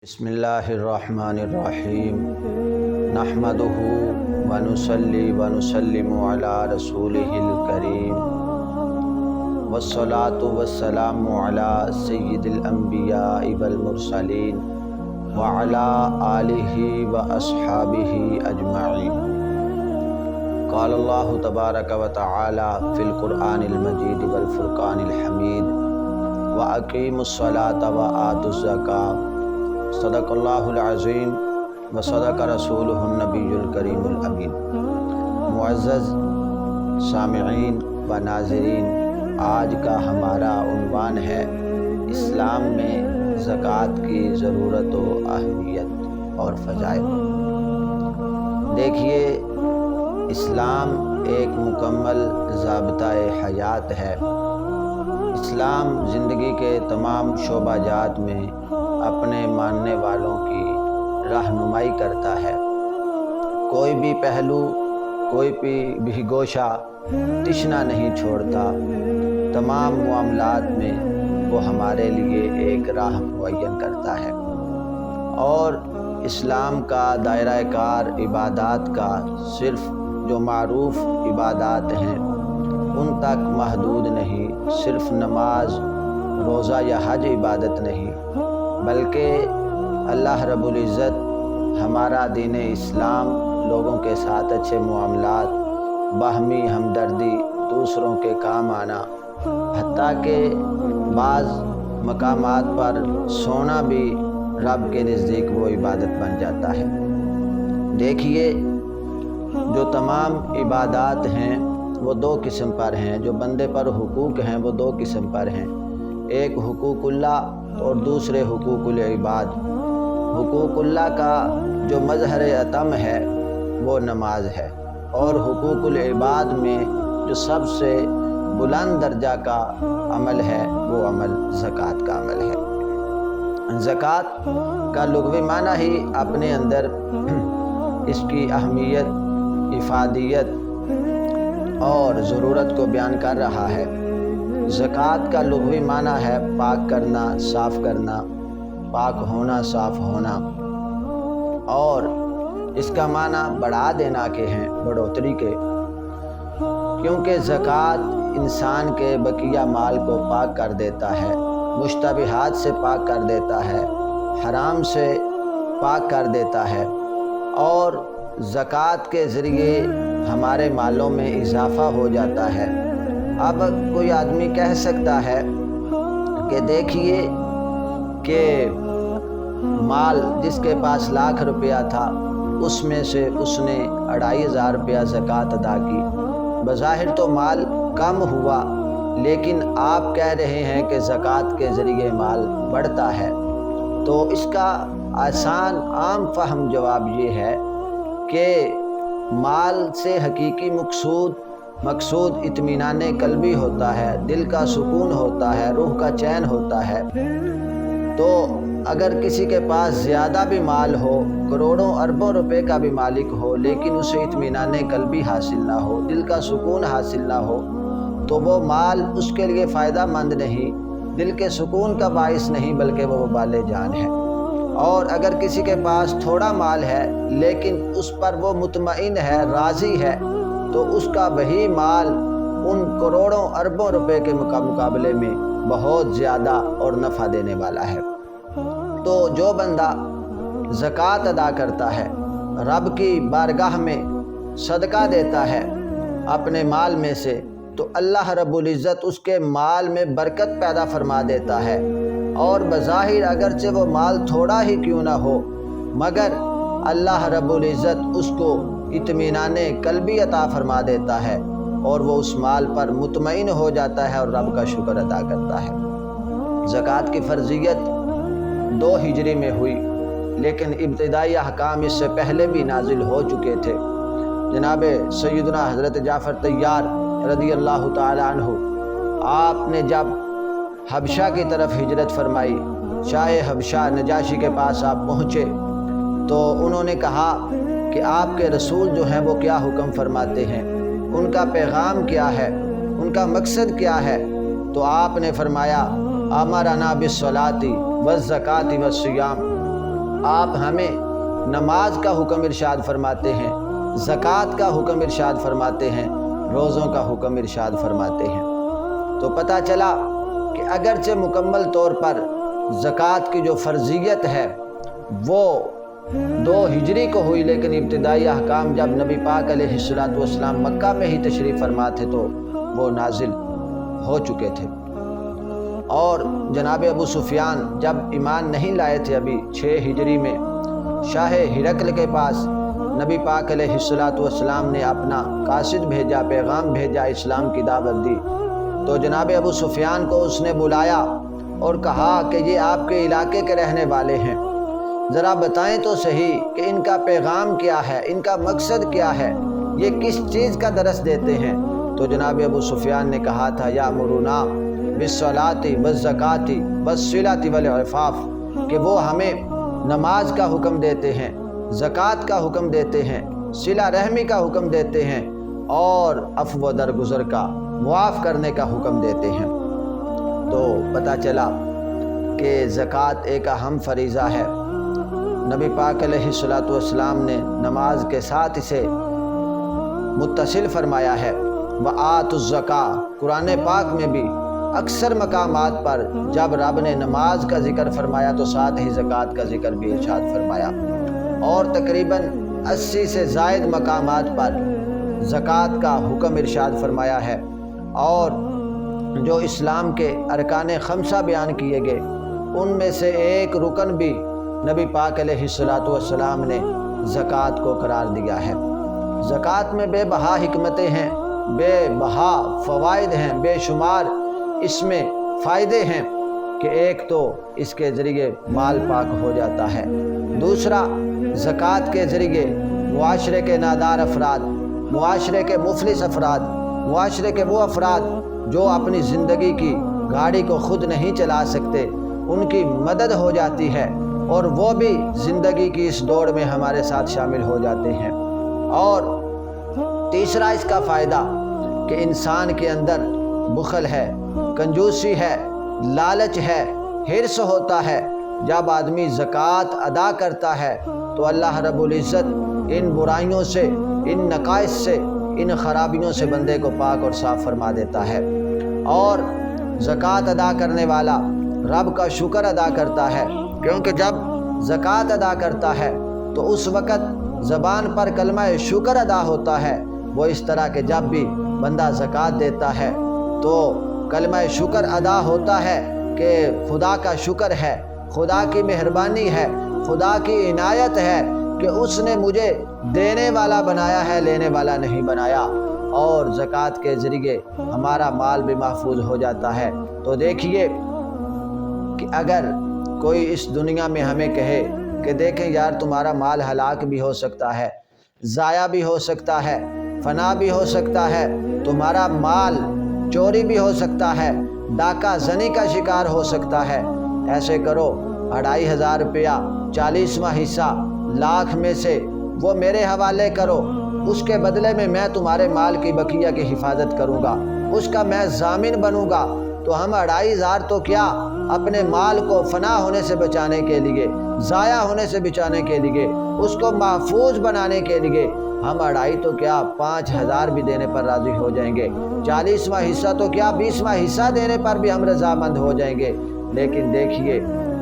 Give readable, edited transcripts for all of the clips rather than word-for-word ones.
بسم اللہ الرحمن الرحیم نحمدہ ونصلی ونسلم علی رسولہ الکریم والصلاة والسلام علی سید الانبیاء والمرسلین وعلی آلہ واصحابہ اجمعین۔ قال اللہ تبارک و تعالی فی القرآن المجید والفرقان الحمید وَأَقِيمُوا الصَّلَاةَ وَآتُوا الزَّكَاةَ صدق اللہ العظیم و صدق رسولہ النبی الکریم الامین۔ معزز سامعین و ناظرین، آج کا ہمارا عنوان ہے اسلام میں زکوٰۃ کی ضرورت و اہمیت اور فضائل۔ دیکھیے، اسلام ایک مکمل ضابطہ حیات ہے۔ اسلام زندگی کے تمام شعبہ جات میں اپنے ماننے والوں کی رہنمائی کرتا ہے۔ کوئی بھی پہلو، کوئی بھی گوشہ تشنا نہیں چھوڑتا۔ تمام معاملات میں وہ ہمارے لیے ایک راہ معین کرتا ہے، اور اسلام کا دائرہ کار عبادات کا صرف جو معروف عبادات ہیں ان تک محدود نہیں۔ صرف نماز، روزہ یا حج عبادت نہیں، بلکہ اللہ رب العزت ہمارا دین اسلام لوگوں کے ساتھ اچھے معاملات، باہمی ہمدردی، دوسروں کے کام آنا، حتیٰ کہ بعض مقامات پر سونا بھی رب کے نزدیک وہ عبادت بن جاتا ہے۔ دیکھیے، جو تمام عبادات ہیں وہ دو قسم پر ہیں۔ جو بندے پر حقوق ہیں وہ دو قسم پر ہیں، ایک حقوق اللہ اور دوسرے حقوق العباد۔ حقوق اللہ کا جو مظہر اتم ہے وہ نماز ہے، اور حقوق العباد میں جو سب سے بلند درجہ کا عمل ہے وہ عمل زکوٰۃ کا عمل ہے۔ زکوٰۃ کا لغوی معنی ہی اپنے اندر اس کی اہمیت، افادیت اور ضرورت کو بیان کر رہا ہے۔ زکوٰۃ کا لغوی معنی ہے پاک کرنا، صاف کرنا، پاک ہونا، صاف ہونا، اور اس کا معنی بڑھا دینا کے ہیں، بڑھوتری کے، کیونکہ زکوٰۃ انسان کے بقیہ مال کو پاک کر دیتا ہے، مشتبہات سے پاک کر دیتا ہے، حرام سے پاک کر دیتا ہے، اور زکوٰۃ کے ذریعے ہمارے مالوں میں اضافہ ہو جاتا ہے۔ اب کوئی آدمی کہہ سکتا ہے کہ دیکھیے کہ مال جس کے پاس لاکھ روپیہ تھا اس میں سے اس نے 2500 روپیہ زکوٰۃ ادا کی، بظاہر تو مال کم ہوا، لیکن آپ کہہ رہے ہیں کہ زکوٰۃ کے ذریعے مال بڑھتا ہے۔ تو اس کا آسان عام فہم جواب یہ ہے کہ مال سے حقیقی مقصود اطمینان قلبی ہوتا ہے، دل کا سکون ہوتا ہے، روح کا چین ہوتا ہے۔ تو اگر کسی کے پاس زیادہ بھی مال ہو، کروڑوں اربوں روپے کا بھی مالک ہو، لیکن اسے اطمینان قلبی حاصل نہ ہو، دل کا سکون حاصل نہ ہو، تو وہ مال اس کے لیے فائدہ مند نہیں، دل کے سکون کا باعث نہیں، بلکہ وہ وبال جان ہے۔ اور اگر کسی کے پاس تھوڑا مال ہے لیکن اس پر وہ مطمئن ہے، راضی ہے، تو اس کا وہی مال ان کروڑوں اربوں روپے کے مقابلے میں بہت زیادہ اور نفع دینے والا ہے۔ تو جو بندہ زکوٰۃ ادا کرتا ہے، رب کی بارگاہ میں صدقہ دیتا ہے اپنے مال میں سے، تو اللہ رب العزت اس کے مال میں برکت پیدا فرما دیتا ہے، اور بظاہر اگرچہ وہ مال تھوڑا ہی کیوں نہ ہو، مگر اللہ رب العزت اس کو اطمینان قلبی عطا فرما دیتا ہے، اور وہ اس مال پر مطمئن ہو جاتا ہے اور رب کا شکر ادا کرتا ہے۔ زکوٰۃ کی فرضیت 2 ہجری میں ہوئی، لیکن ابتدائی احکام اس سے پہلے بھی نازل ہو چکے تھے۔ جناب سیدنا حضرت جعفر طیار رضی اللہ تعالی عنہ، آپ نے جب حبشہ کی طرف ہجرت فرمائی، شاہ حبشہ نجاشی کے پاس آپ پہنچے، تو انہوں نے کہا کہ آپ کے رسول جو ہیں وہ کیا حکم فرماتے ہیں، ان کا پیغام کیا ہے، ان کا مقصد کیا ہے؟ تو آپ نے فرمایا امرنا بالصلاۃ والزکاۃ والصیام، آپ ہمیں نماز کا حکم ارشاد فرماتے ہیں، زکوٰۃ کا حکم ارشاد فرماتے ہیں، روزوں کا حکم ارشاد فرماتے ہیں۔ تو پتہ چلا کہ اگرچہ مکمل طور پر زکوٰۃ کی جو فرضیت ہے وہ 2 ہجری کو ہوئی، لیکن ابتدائی احکام جب نبی پاک علیہ السلام مکہ میں ہی تشریف فرما تھے تو وہ نازل ہو چکے تھے۔ اور جناب ابو سفیان جب ایمان نہیں لائے تھے، ابھی 6 ہجری میں شاہ ہرقل کے پاس نبی پاک علیہ السلام نے اپنا قاصد بھیجا، پیغام بھیجا، اسلام کی دعوت دی۔ تو جناب ابو سفیان کو اس نے بلایا اور کہا کہ یہ آپ کے علاقے کے رہنے والے ہیں، ذرا بتائیں تو صحیح کہ ان کا پیغام کیا ہے، ان کا مقصد کیا ہے، یہ کس چیز کا درس دیتے ہیں؟ تو جناب ابو سفیان نے کہا تھا یامرونا بالصلاۃ والزکاۃ والصلۃ والعفاف، کہ وہ ہمیں نماز کا حکم دیتے ہیں، زکوٰۃ کا حکم دیتے ہیں، صلہ رحمی کا حکم دیتے ہیں، اور عفو و درگزر کا، معاف کرنے کا حکم دیتے ہیں۔ تو پتہ چلا کہ زکوٰۃ ایک اہم فریضہ ہے۔ نبی پاک علیہ السلام نے نماز کے ساتھ اسے متصل فرمایا ہے۔ وآتوا الزکاۃ، قرآن پاک میں بھی اکثر مقامات پر جب رب نے نماز کا ذکر فرمایا تو ساتھ ہی زکوٰۃ کا ذکر بھی ارشاد فرمایا، اور تقریباً 80 سے زائد مقامات پر زکوٰۃ کا حکم ارشاد فرمایا ہے۔ اور جو اسلام کے ارکان 5 بیان کیے گئے ان میں سے ایک رکن بھی نبی پاک علیہ السلام نے زکوٰۃ کو قرار دیا ہے۔ زکوٰۃ میں بے بہا حکمتیں ہیں، بے بہا فوائد ہیں، بے شمار اس میں فائدے ہیں، کہ ایک تو اس کے ذریعے مال پاک ہو جاتا ہے، دوسرا زکوٰۃ کے ذریعے معاشرے کے نادار افراد، معاشرے کے مفلس افراد، معاشرے کے وہ افراد جو اپنی زندگی کی گاڑی کو خود نہیں چلا سکتے، ان کی مدد ہو جاتی ہے، اور وہ بھی زندگی کی اس دوڑ میں ہمارے ساتھ شامل ہو جاتے ہیں۔ اور تیسرا اس کا فائدہ کہ انسان کے اندر بخل ہے، کنجوسی ہے، لالچ ہے، حرص ہوتا ہے۔ جب آدمی زکوٰۃ ادا کرتا ہے تو اللہ رب العزت ان برائیوں سے، ان نقائص سے، ان خرابیوں سے بندے کو پاک اور صاف فرما دیتا ہے۔ اور زکوٰۃ ادا کرنے والا رب کا شکر ادا کرتا ہے، کیونکہ جب زکوٰۃ ادا کرتا ہے تو اس وقت زبان پر کلمہ شکر ادا ہوتا ہے۔ وہ اس طرح کہ جب بھی بندہ زکوٰۃ دیتا ہے تو کلمہ شکر ادا ہوتا ہے کہ خدا کا شکر ہے، خدا کی مہربانی ہے، خدا کی عنایت ہے کہ اس نے مجھے دینے والا بنایا ہے، لینے والا نہیں بنایا، اور زکوٰۃ کے ذریعے ہمارا مال بھی محفوظ ہو جاتا ہے۔ تو دیکھیے کہ اگر کوئی اس دنیا میں ہمیں کہے کہ دیکھیں یار تمہارا مال ہلاک بھی ہو سکتا ہے، ضائع بھی ہو سکتا ہے، فنا بھی ہو سکتا ہے، تمہارا مال چوری بھی ہو سکتا ہے، ڈاکہ زنی کا شکار ہو سکتا ہے، ایسے کرو 2500 روپیہ 40واں حصہ لاکھ میں سے وہ میرے حوالے کرو، اس کے بدلے میں میں تمہارے مال کی بقیہ کی حفاظت کروں گا، اس کا میں ضامن بنوں گا۔ تو ہم 2500 تو کیا اپنے مال کو فنا ہونے سے بچانے کے لیے، ضائع ہونے سے بچانے کے لیے، اس کو محفوظ بنانے کے لیے ہم 2.5 تو کیا 5000 بھی دینے پر راضی ہو جائیں گے، 40واں حصہ تو کیا 20واں حصہ دینے پر بھی ہم رضامند ہو جائیں گے۔ لیکن دیکھیے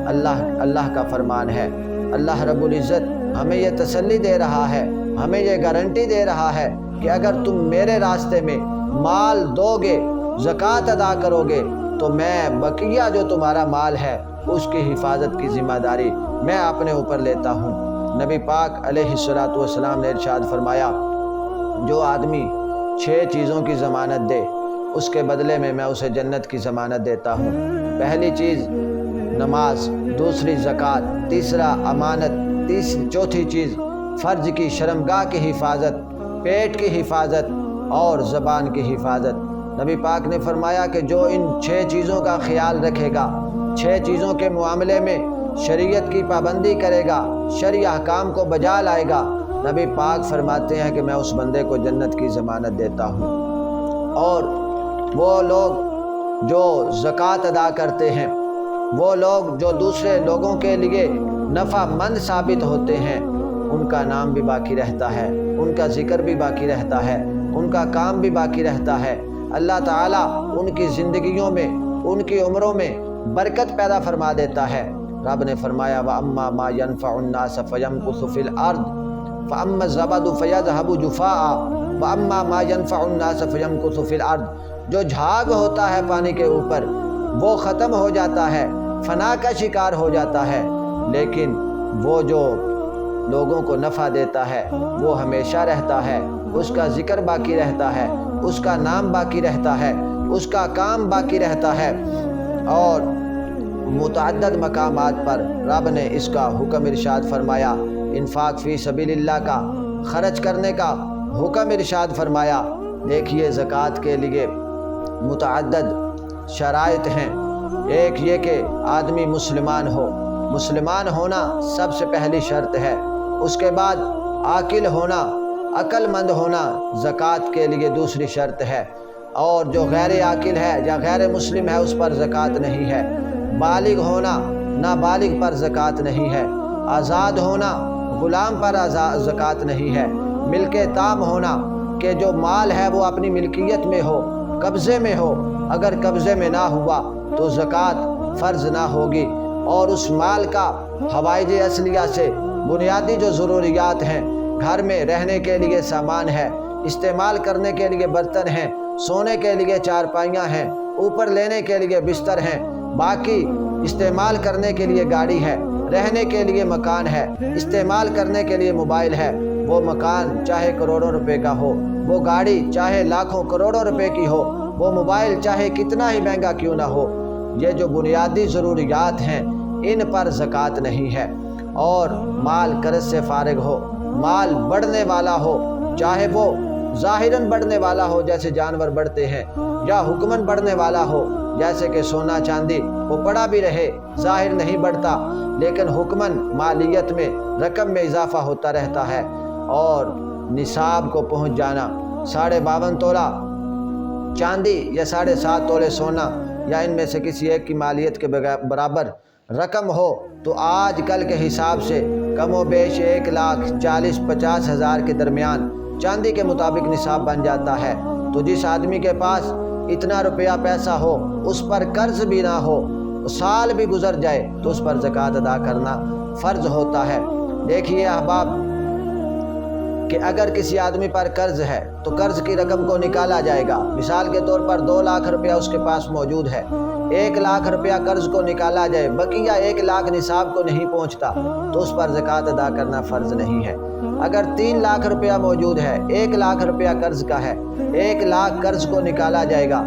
اللہ کا فرمان ہے، اللہ رب العزت ہمیں یہ تسلی دے رہا ہے، ہمیں یہ گارنٹی دے رہا ہے کہ اگر تم میرے راستے میں مال دو گے، زکوٰۃ ادا کرو گے، تو میں بقیہ جو تمہارا مال ہے اس کی حفاظت کی ذمہ داری میں اپنے اوپر لیتا ہوں۔ نبی پاک علیہ السلام نے ارشاد فرمایا جو آدمی 6 چیزوں کی ضمانت دے اس کے بدلے میں اسے جنت کی ضمانت دیتا ہوں۔ پہلی چیز نماز، دوسری زکوٰۃ، تیسرا امانت، چوتھی چیز فرض کی شرمگاہ کی حفاظت، پیٹ کی حفاظت اور زبان کی حفاظت۔ نبی پاک نے فرمایا کہ جو ان 6 چیزوں کا خیال رکھے گا، 6 چیزوں کے معاملے میں شریعت کی پابندی کرے گا، شرعی احکام کو بجا لائے گا، نبی پاک فرماتے ہیں کہ میں اس بندے کو جنت کی ضمانت دیتا ہوں۔ اور وہ لوگ جو زکوٰۃ ادا کرتے ہیں، وہ لوگ جو دوسرے لوگوں کے لیے نفع مند ثابت ہوتے ہیں ان کا نام بھی باقی رہتا ہے، ان کا ذکر بھی باقی رہتا ہے، ان کا کام بھی باقی رہتا ہے۔ اللہ تعالیٰ ان کی زندگیوں میں، ان کی عمروں میں برکت پیدا فرما دیتا ہے۔ رب نے فرمایا وَأَمَّا مَا يَنْفَعُ النَّاسَ فَيَمْكُثُ فِي الْأَرْضِ فَأَمَّا الزَّبَدُ فَيَذْهَبُ جُفَاءً وَأَمَّا مَا يَنْفَعُ النَّاسَ فَيَمْكُثُ فِي الْأَرْضِ۔ جو جھاگ ہوتا ہے پانی کے اوپر وہ ختم ہو جاتا ہے، فنا کا شکار ہو جاتا ہے، لیکن وہ جو لوگوں کو نفع دیتا ہے وہ ہمیشہ رہتا ہے، اس کا ذکر باقی رہتا ہے، اس کا نام باقی رہتا ہے، اس کا کام باقی رہتا ہے۔ اور متعدد مقامات پر رب نے اس کا حکم ارشاد فرمایا، انفاق فی سبیل اللہ کا خرچ کرنے کا حکم ارشاد فرمایا۔ دیکھیے زکوٰۃ کے لیے متعدد شرائط ہیں۔ ایک یہ کہ آدمی مسلمان ہو، مسلمان ہونا سب سے پہلی شرط ہے۔ اس کے بعد عاقل ہونا، عقل مند ہونا زکوٰۃ کے لیے دوسری شرط ہے، اور جو غیر عاقل ہے یا غیر مسلم ہے اس پر زکوٰۃ نہیں ہے۔ بالغ ہونا، نابالغ پر زکوٰۃ نہیں ہے۔ آزاد ہونا، غلام پر زکوٰۃ نہیں ہے۔ ملک تام ہونا کہ جو مال ہے وہ اپنی ملکیت میں ہو، قبضے میں ہو، اگر قبضے میں نہ ہوا تو زکوٰۃ فرض نہ ہوگی۔ اور اس مال کا حوائج اصلیہ سے بنیادی جو ضروریات ہیں، گھر میں رہنے کے لیے سامان ہے، استعمال کرنے کے لیے برتن ہیں، سونے کے لیے چارپائیاں ہیں، اوپر لینے کے لیے بستر ہیں، باقی استعمال کرنے کے لیے گاڑی ہے، رہنے کے لیے مکان ہے، استعمال کرنے کے لیے موبائل ہے۔ وہ مکان چاہے کروڑوں روپے کا ہو، وہ گاڑی چاہے لاکھوں کروڑوں روپے کی ہو، وہ موبائل چاہے کتنا ہی مہنگا کیوں نہ ہو، یہ جو بنیادی ضروریات ہیں ان پر زکوٰۃ نہیں ہے۔ اور مال قرض سے فارغ ہو، مال بڑھنے والا ہو، چاہے وہ ظاہراً بڑھنے والا ہو جیسے جانور بڑھتے ہیں، یا حکماً بڑھنے والا ہو جیسے کہ سونا چاندی، وہ پڑا بھی رہے ظاہر نہیں بڑھتا لیکن حکماً مالیت میں رقم میں اضافہ ہوتا رہتا ہے۔ اور نصاب کو پہنچ جانا، 52.5 تولہ چاندی یا 7.5 تولے سونا یا ان میں سے کسی ایک کی مالیت کے برابر رقم ہو تو آج کل کے حساب سے کم و بیش 1,40,50,000 کے درمیان چاندی کے مطابق نصاب بن جاتا ہے۔ تو جس آدمی کے پاس اتنا روپیہ پیسہ ہو، اس پر قرض بھی نہ ہو، سال بھی گزر جائے تو اس پر زکوٰۃ ادا کرنا فرض ہوتا ہے۔ دیکھیے احباب کہ اگر کسی آدمی پر قرض ہے تو قرض کی رقم کو نکالا جائے گا۔ مثال کے طور پر 2 لاکھ روپیہ اس کے پاس موجود ہے، 1 لاکھ روپیہ قرض کو نکالا جائے، بقیہ 1 لاکھ نصاب کو نہیں پہنچتا تو اس پر زکوٰۃ ادا کرنا فرض نہیں ہے۔ اگر 3 لاکھ روپیہ موجود ہے، 1 لاکھ روپیہ قرض کا ہے، 1 لاکھ قرض کو نکالا جائے گا،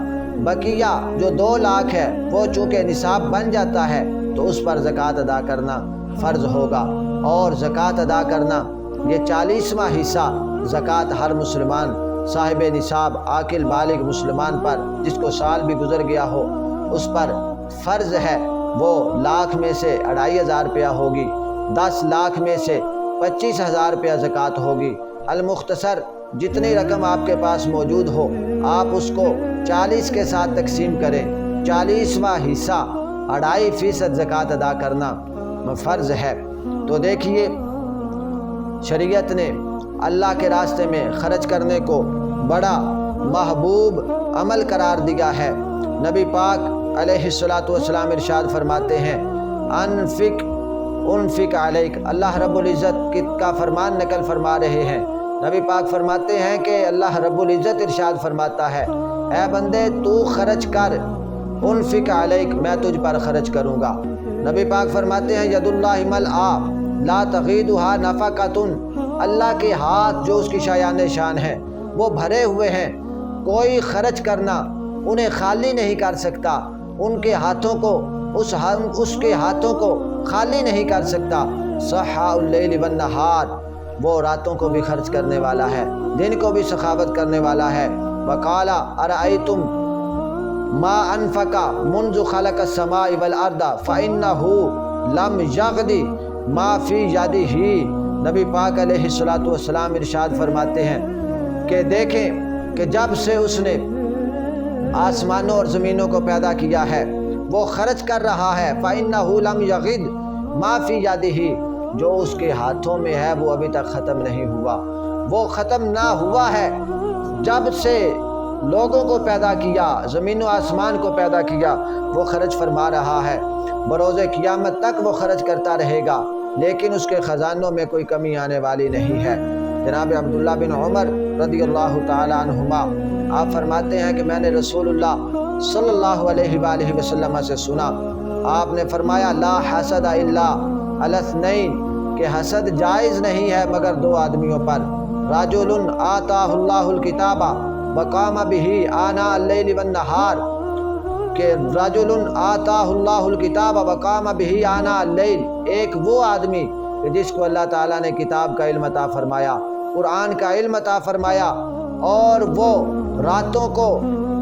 بقیہ جو 2 لاکھ ہے وہ چونکہ نصاب بن جاتا ہے تو اس پر زکوٰۃ ادا کرنا فرض ہوگا۔ اور زکوٰۃ ادا کرنا یہ 40واں حصہ زکوٰۃ ہر مسلمان صاحب نصاب عاقل بالغ مسلمان پر جس کو سال بھی گزر گیا ہو اس پر فرض ہے۔ وہ لاکھ میں سے 2,500 روپیہ ہوگی، 10 لاکھ میں سے 25,000 روپیہ زکوٰۃ ہوگی۔ المختصر جتنی رقم آپ کے پاس موجود ہو آپ اس کو 40 کے ساتھ تقسیم کریں، 40واں حصہ 2.5% زکوٰۃ ادا کرنا فرض ہے۔ تو دیکھیے شریعت نے اللہ کے راستے میں خرچ کرنے کو بڑا محبوب عمل قرار دیا ہے۔ نبی پاک علیہ الصلوۃ ارشاد فرماتے ہیں انفق علیک، اللہ رب العزت کا فرمان نقل فرما رہے ہیں۔ نبی پاک فرماتے ہیں کہ اللہ رب العزت ارشاد فرماتا ہے اے بندے تو خرچ کر، انفق علیک، میں تجھ پر خرچ کروں گا۔ نبی پاک فرماتے ہیں ید اللہ ملآ لا تغیدھا نفقۃ، اللہ کے ہاتھ جو اس کی شایان شان ہیں وہ بھرے ہوئے ہیں، کوئی خرچ کرنا انہیں خالی نہیں کر سکتا، ان کے ہاتھوں کو اس کے ہاتھوں کو خالی نہیں کر سکتا۔ سحاء اللیل والنہار، وہ راتوں کو بھی خرچ کرنے والا ہے، دن کو بھی سخاوت کرنے والا ہے۔ وقال ارأیتم ما انفق منذ خلق السماء والارض فإنه لم یغد ما فی یدہ، نبی پاک علیہ الصلوۃ ارشاد فرماتے ہیں کہ دیکھیں کہ جب سے اس نے آسمانوں اور زمینوں کو پیدا کیا ہے وہ خرچ کر رہا ہے، فإنہ لم یغد، ما فی یدہ، جو اس کے ہاتھوں میں ہے وہ ابھی تک ختم نہیں ہوا، وہ ختم نہ ہوا ہے جب سے لوگوں کو پیدا کیا، زمین و آسمان کو پیدا کیا، وہ خرچ فرما رہا ہے، بروز قیامت تک وہ خرچ کرتا رہے گا، لیکن اس کے خزانوں میں کوئی کمی آنے والی نہیں ہے۔ جناب عبداللہ بن عمر رضی اللہ تعالی عنہما آپ فرماتے ہیں کہ میں نے رسول اللہ صلی اللہ علیہ وآلہ وسلم سے سنا، آپ نے فرمایا لا حسد الا علی اثنین، کہ حسد جائز نہیں ہے مگر دو آدمیوں پر، رجل آتاہ اللہ الکتاب وقام بہ آناء اللیل والنہار، کہ رجل آتاہ اللہ الکتاب وقام بہ آناء اللیل، ایک وہ آدمی کہ جس کو اللہ تعالیٰ نے کتاب کا علم عطا فرمایا، قرآن کا علم عطا فرمایا، اور وہ راتوں کو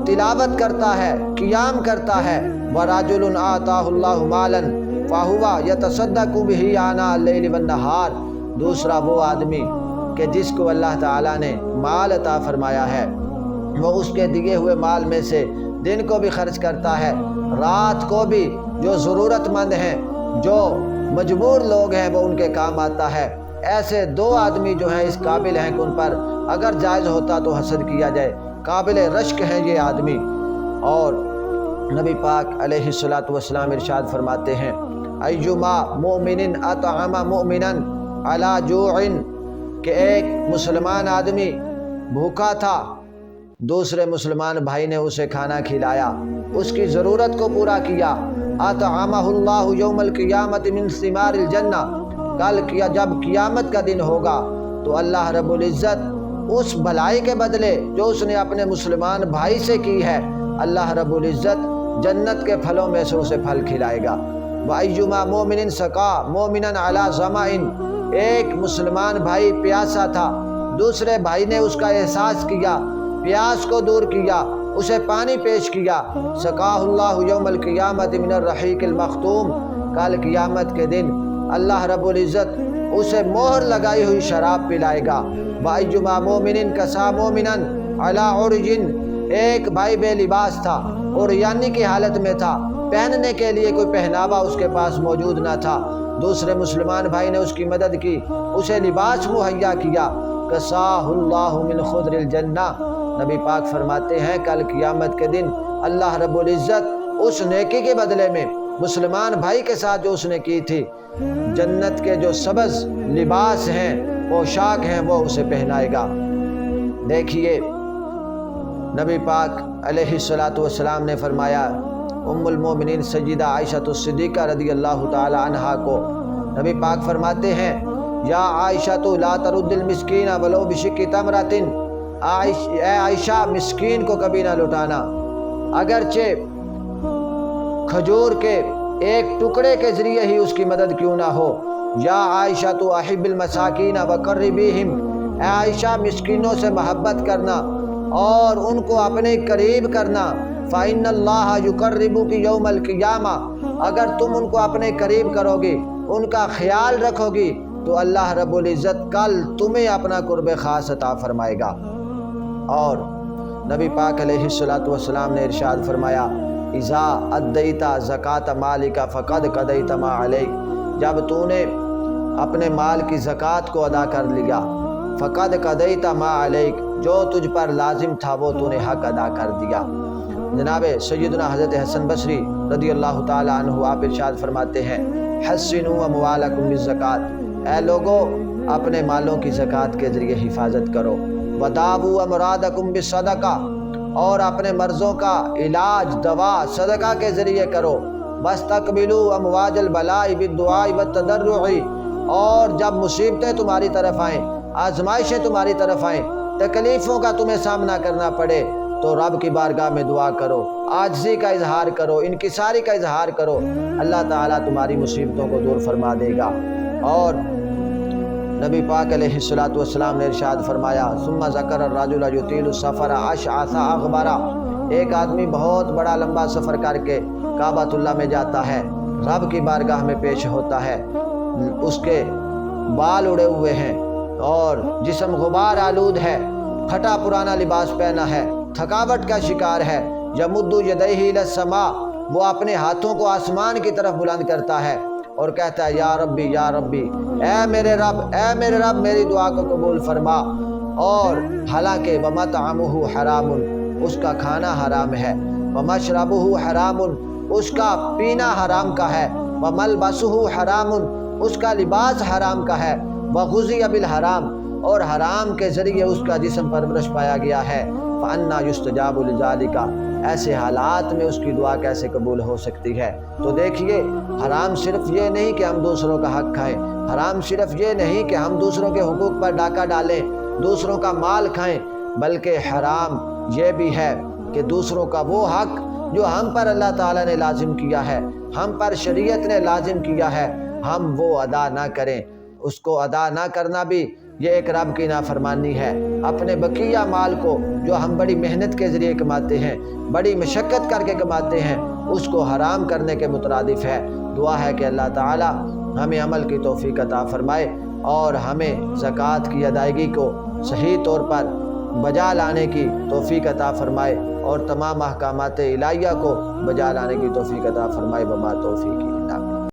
تلاوت کرتا ہے، قیام کرتا ہے، وَرَجُلٌ آتَاهُ اللَّهُ مَالًا فَهُوَ يَتَصَدَّقُ بِهِ آنَاءَ اللَّيْلِ وَالنَّهَارِ، دوسرا وہ آدمی کہ جس کو اللہ تعالیٰ نے مال عطا فرمایا ہے، وہ اس کے دیے ہوئے مال میں سے دن کو بھی خرچ کرتا ہے، رات کو بھی، جو ضرورت مند ہیں، جو مجبور لوگ ہیں وہ ان کے کام آتا ہے۔ ایسے دو آدمی جو ہیں اس قابل ہیں کہ ان پر اگر جائز ہوتا تو حسد کیا جائے، قابل رشک ہیں یہ آدمی۔ اور نبی پاک علیہ الصلوۃ والسلام ارشاد فرماتے ہیں ایما مؤمن اطعم مؤمنا علی جوع، کہ ایک مسلمان آدمی بھوکا تھا، دوسرے مسلمان بھائی نے اسے کھانا کھلایا، اس کی ضرورت کو پورا کیا، اطعمہ اللہ یوم القیامت من ثمار الجنہ، کل کیا جب قیامت کا دن ہوگا تو اللہ رب العزت اس بھلائی کے بدلے جو اس نے اپنے مسلمان بھائی سے کی ہے، اللہ رب العزت جنت کے پھلوں میں سے اسے پھل کھلائے گا۔ وَأَيُّمَا مُؤْمِنٍ سَقَا مُؤْمِنًا عَلَى ظَمَإٍ، ایک مسلمان بھائی پیاسا تھا، دوسرے بھائی نے اس کا احساس کیا، پیاس کو دور کیا، اسے پانی پیش کیا، سقاہ اللہ یوم القیامت من الرحیق المختوم، کل قیامت کے دن اللہ رب العزت اسے مہر لگائی ہوئی شراب پلائے گا۔ وَأَيُّمَا مُؤْمِنٍ كَسَا مُؤْمِنًا عَلَى عُرْجٍ، ایک بھائی بے لباس تھا، عریانی کی حالت میں تھا، پہننے کے لیے کوئی پہناوا اس کے پاس موجود نہ تھا، دوسرے مسلمان بھائی نے اس کی مدد کی، اسے لباس مہیا کیا، کساہ اللہ من خضر الجنہ، نبی پاک فرماتے ہیں کل قیامت کے دن اللہ رب العزت اس نیکی کے بدلے میں مسلمان بھائی کے ساتھ جو اس نے کی تھی، جنت کے جو سبز لباس ہیں، پوشاک ہیں، وہ اسے پہنائے گا۔ دیکھیے نبی پاک علیہ الصلوۃ والسلام نے فرمایا، ام المومنین سیدہ عائشہ الصدیقہ رضی اللہ تعالی عنہا کو نبی پاک فرماتے ہیں یا عائشہ لا ترد المسکین ولو بشق تمرۃ، اے عائشہ مسکین کو کبھی نہ لٹانا، اگرچہ کھجور کے ایک ٹکڑے کے ذریعے ہی اس کی مدد کیوں نہ ہو۔ یا عائشہ تو احب المساکین وقربیہم، اے عائشہ مسکینوں سے محبت کرنا اور ان کو اپنے قریب کرنا، فإن اللہ یقربک یوم القیامہ، اگر تم ان کو اپنے قریب کرو گی، ان کا خیال رکھو گی تو اللہ رب العزت کل تمہیں اپنا قرب خاص عطا فرمائے گا۔ اور نبی پاک علیہ الصلوۃ والسلام نے ارشاد فرمایا اذا ادیت زکوٰۃ مالک فقد قضیت ما علیک، جب تو نے اپنے مال کی زکوٰۃ کو ادا کر لیا، فقد قضیت ما علیک، جو تجھ پر لازم تھا وہ تو نے حق ادا کر دیا۔ جناب سیدنا حضرت حسن بصری رضی اللہ تعالی عنہ آپ ارشاد فرماتے ہیں حسنوا اموالکم بالزکوٰۃ، اے لوگو اپنے مالوں کی زکوٰۃ کے ذریعے حفاظت کرو، وداووا امرادکم بالصدقہ، اور اپنے مرضوں کا علاج دوا صدقہ کے ذریعے کرو، واستقبلوا امواج البلاء بالدعاء والتضرع، اور جب مصیبتیں تمہاری طرف آئیں، آزمائشیں تمہاری طرف آئیں، تکلیفوں کا تمہیں سامنا کرنا پڑے تو رب کی بارگاہ میں دعا کرو، عاجزی کا اظہار کرو، انکساری کا اظہار کرو، اللہ تعالیٰ تمہاری مصیبتوں کو دور فرما دے گا۔ اور نبی پاک علیہ الصلوۃ والسلام نے ارشاد فرمایا ثم ذکر الرجل یطیل السفر اشعث اغبر، ایک آدمی بہت بڑا لمبا سفر کر کے کعبۃ اللہ میں جاتا ہے، رب کی بارگاہ میں پیش ہوتا ہے، اس کے بال اڑے ہوئے ہیں اور جسم غبار آلود ہے، پھٹا پرانا لباس پہنا ہے، تھکاوٹ کا شکار ہے، یمد یدیہ الی السماء، وہ اپنے ہاتھوں کو آسمان کی طرف بلند کرتا ہے، اور کہتا ہے یا ربی اے میرے رب میری دعا کو قبول فرما۔ اور حالانکہ وَمَطْعَمُهُ حَرَامٌ اس کا کھانا حرام ہے، وَمَشْرَبُهُ حَرَامٌ اس کا پینا حرام کا ہے، وَمَلْبَسُهُ حَرَامٌ اس کا لباس حرام کا ہے، وَغُذِيَ بِالْحَرَام اور حرام کے ذریعے اس کا جسم پرورش پایا گیا ہے، فَأَنَّا يُسْتَجَابُ لِذَلِكَ ایسے حالات میں اس کی دعا کیسے قبول ہو سکتی ہے؟ تو دیکھیے، حرام صرف یہ نہیں کہ ہم دوسروں کا حق کھائیں، حرام صرف یہ نہیں کہ ہم دوسروں کے حقوق پر ڈاکہ ڈالیں، دوسروں کا مال کھائیں، بلکہ حرام یہ بھی ہے کہ دوسروں کا وہ حق جو ہم پر اللہ تعالیٰ نے لازم کیا ہے، ہم پر شریعت نے لازم کیا ہے، ہم وہ ادا نہ کریں۔ اس کو ادا نہ کرنا بھی یہ ایک رب کی نافرمانی ہے۔ اپنے بقیہ مال کو جو ہم بڑی محنت کے ذریعے کماتے ہیں، بڑی مشقت کر کے کماتے ہیں، اس کو حرام کرنے کے مترادف ہے۔ دعا ہے کہ اللہ تعالیٰ ہمیں عمل کی توفیق عطا فرمائے اور ہمیں زکوٰۃ کی ادائیگی کو صحیح طور پر بجا لانے کی توفیق عطا فرمائے اور تمام احکامات الہیہ کو بجا لانے کی توفیق عطا فرمائے۔ وما توفیقی